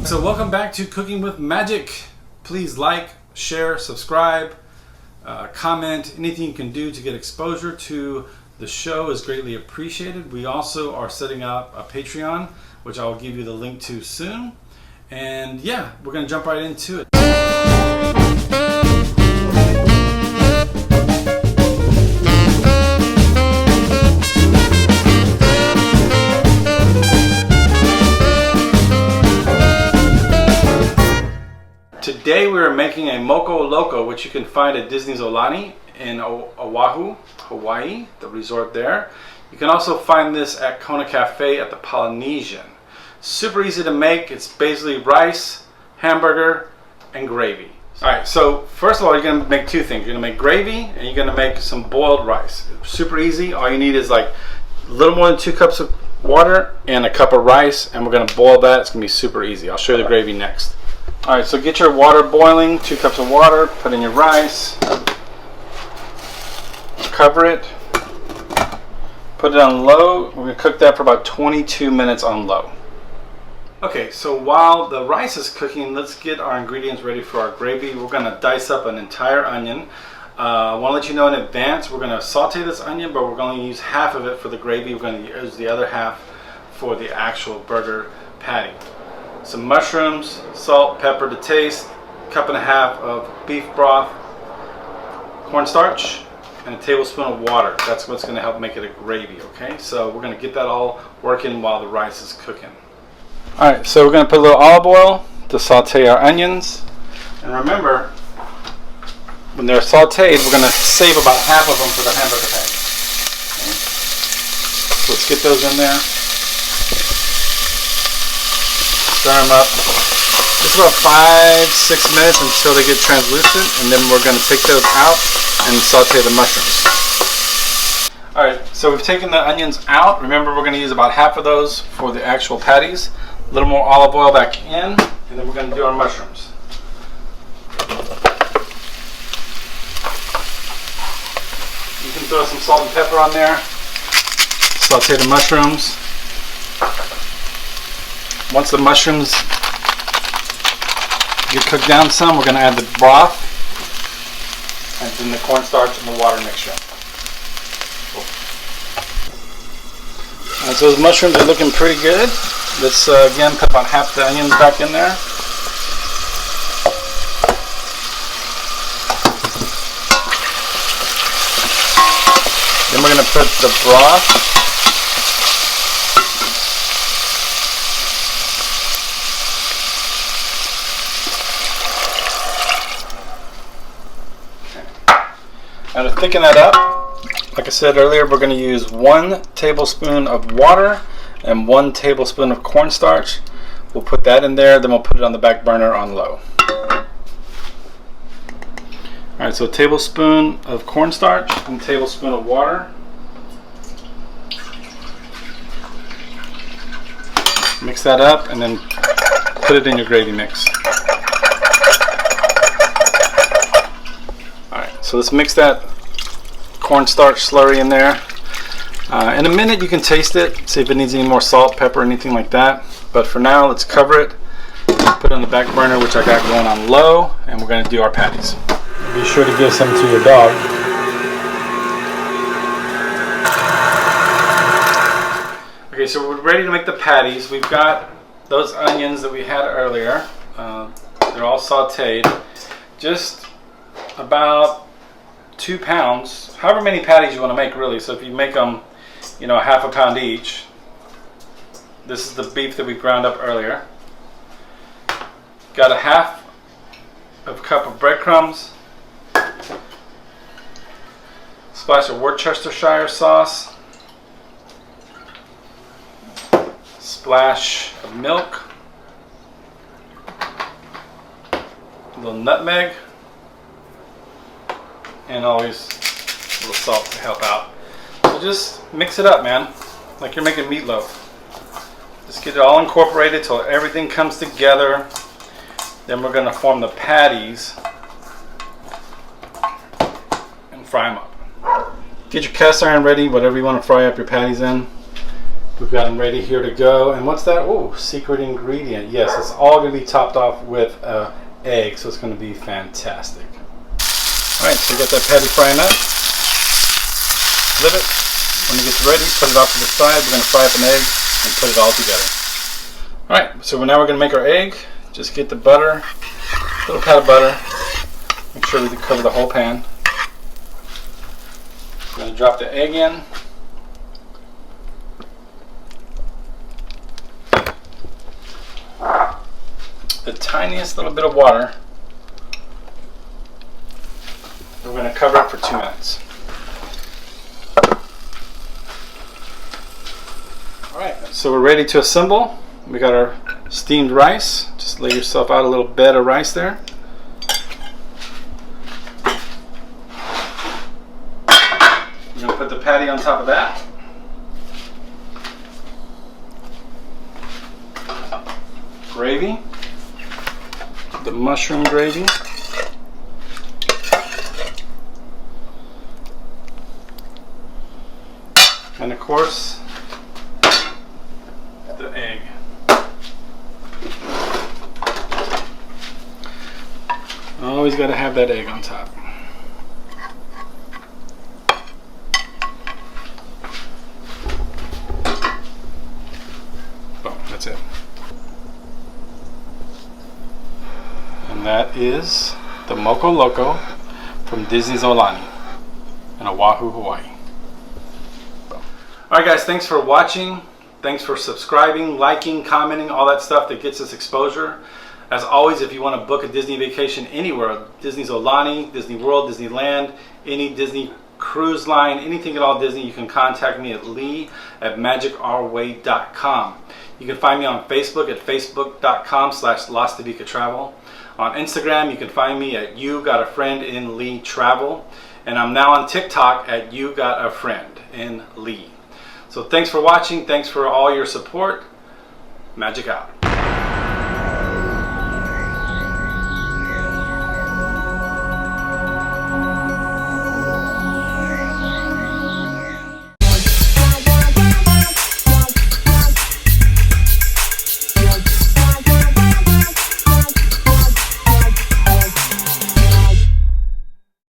So welcome back to Cooking with Magic. Please like, share, subscribe, comment. Anything you can do to get exposure to the show is greatly appreciated. We also are setting up a Patreon, which I will give you the link to soon. And yeah, we're going to jump right into it. Today we are making a Moco Loco, which you can find at Disney's Aulani in Oahu, Hawaii, the resort there. You can also find this at Kona Cafe at the Polynesian. Super easy to make. It's basically rice, hamburger, and gravy. Alright, so first of all, you're going to make two things. You're going to make gravy and you're going to make some boiled rice. Super easy. All you need is like a little more than 2 cups of water and a cup of rice, and we're going to boil that. It's going to be super easy. I'll show you the gravy next. Alright, so get your water boiling, 2 cups of water, put in your rice, cover it, put it on low. We're going to cook that for about 22 minutes on low. Okay, so while the rice is cooking, let's get our ingredients ready for our gravy. We're going to dice up an entire onion. I want to let you know in advance, we're going to saute this onion, but we're going to use half of it for the gravy. We're going to use the other half for the actual burger patty. Some mushrooms, salt, pepper to taste, 1.5 cups of beef broth, cornstarch, and a tablespoon of water. That's what's going to help make it a gravy, okay? So we're going to get that all working while the rice is cooking. Alright, so we're going to put a little olive oil to saute our onions. And remember, when they're sauteed, we're going to save about half of them for the hamburger patty. Okay? So let's get those in there. Stir them up just about 5-6 minutes until they get translucent, and then we're going to take those out and saute the mushrooms. Alright, so we've taken the onions out. Remember, we're going to use about half of those for the actual patties. A little more olive oil back in, and then we're going to do our mushrooms. You can throw some salt and pepper on there. Saute the mushrooms. Once the mushrooms get cooked down some, we're going to add the broth and then the cornstarch and the water mixture. So those mushrooms are looking pretty good. Let's again put about half the onions back in there. Then we're going to put the broth. Now to thicken that up, like I said earlier, we're going to use 1 tablespoon of water and 1 tablespoon of cornstarch. We'll put that in there, then we'll put it on the back burner on low. Alright, so a tablespoon of cornstarch and a tablespoon of water. Mix that up and then put it in your gravy mix. So let's mix that cornstarch slurry in there. In a minute you can taste it, see if it needs any more salt, pepper, anything like that. But for now, let's cover it, put it on the back burner, which I got going on low, and we're going to do our patties. Be sure to give some to your dog. Okay, so we're ready to make the patties. We've got those onions that we had earlier. They're all sauteed. Just about 2 pounds, however many patties you want to make really. So if you make them, you know, 1/2 pound each. This is the beef that we ground up earlier. Got a 1/2 cup of breadcrumbs, splash of Worcestershire sauce, splash of milk, a little nutmeg, and always a little salt to help out. So just mix it up, man, like you're making meatloaf. Just get it all incorporated till everything comes together. Then we're going to form the patties and fry them up. Get your cast iron ready, whatever you want to fry up your patties in. We've got them ready here to go. And what's that? Oh, secret ingredient. Yes, it's all going to be topped off with egg, so it's going to be fantastic. All right, so you got that patty frying up. Flip it. When it gets ready, put it off to the side. We're going to fry up an egg and put it all together. All right, so now we're going to make our egg. Just get the butter, a little pat of butter. Make sure we cover the whole pan. We're going to drop the egg in. The tiniest little bit of water. We're going to cover it for 2 minutes. Alright, so we're ready to assemble. We got our steamed rice. Just lay yourself out a little bed of rice there. You're going to put the patty on top of that. Gravy. The mushroom gravy. And of course, the egg. Always got to have that egg on top. Oh, that's it. And that is the Moco Loco from Disney's Aulani in Oahu, Hawaii. Alright guys, thanks for watching. Thanks for subscribing, liking, commenting, all that stuff that gets us exposure. As always, if you want to book a Disney vacation anywhere, Disney's Aulani, Disney World, Disneyland, any Disney cruise line, anything at all Disney, you can contact me at lee@magicourway.com. You can find me on Facebook at facebook.com/Lastovica Travel. On Instagram, you can find me at You Got a Friend in Lee Travel. And I'm now on TikTok at You Got a Friend in Lee. So thanks for watching. Thanks for all your support. Magic out.